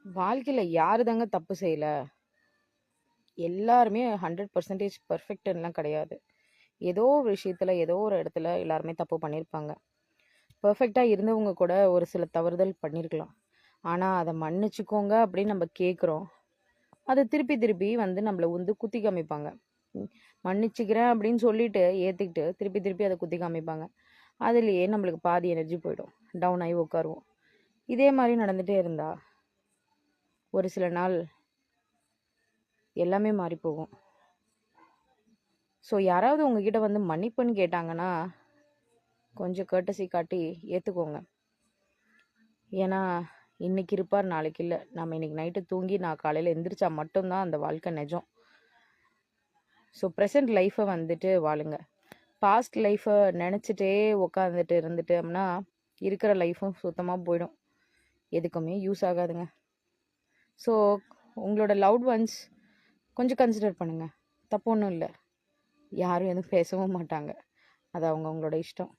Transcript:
வாழ்க்கையில யாரு தாங்க தப்பு செய்யல? எல்லாருமே 100% பெர்ஃபெக்ட்ன்னுலாம் கிடையாது. ஏதோ ஒரு விஷயத்துல, ஏதோ ஒரு இடத்துல எல்லாருமே தப்பு பண்ணியிருப்பாங்க. பெர்ஃபெக்ட்டா இருந்தவங்க கூட ஒரு சில தவறுதல் பண்ணியிருக்கலாம். ஆனா, அத மன்னிச்சுக்கோங்க அப்படின்னு நம்ம கேட்குறோம். அத திருப்பி திருப்பி வந்து நம்மள வந்து குத்தி காமிப்பாங்க. ம். மன்னிச்சுக்கிறேன் அப்படின்னு சொல்லிட்டு ஏத்துக்கிட்டு, திருப்பி திருப்பி அத குத்தி காமிப்பாங்க. அதுலயே நம்மளுக்கு பாதி எனர்ஜி போயிடும். டவுன் ஆயி உட்காருவோம். இதே மாரி நடந்துட்டே இருந்தா, ஒரு சில நாள் எல்லாமே மாறி போகும். ஸோ யாராவது உங்ககிட்ட வந்து மன்னிப்புன்னு கேட்டாங்கன்னா, கொஞ்சம் கர்ட்டஸி காட்டி ஏத்துக்கோங்க. ஏன்னா, இன்னைக்கு இருப்பார், நாளைக்கு இல்ல. நம்ம இன்னைக்கு நைட்டு தூங்கி நான் காலையில எந்திரிச்சா மட்டும் தான் அந்த வாழ்க்கை நெஜம். ஸோ பிரசன்ட் லைஃப வந்துட்டு வாழுங்க. பாஸ்ட் லைஃப நெனச்சுட்டே உட்காந்துட்டு இருந்துட்டோம்னா, இருக்கிற லைஃபும் சுத்தமா போயிடும். எதுக்குமே யூஸ் ஆகாதுங்க. ஸோ உங்களோட லவ்ட் ஒன்ஸ் கொஞ்சம் கன்சிடர் பண்ணுங்க. தப்பு ஒண்ணும் இல்ல. யாரும் எதுவும் பேசவும் மாட்டாங்க. அது அவங்கவங்களோட இஷ்டம்.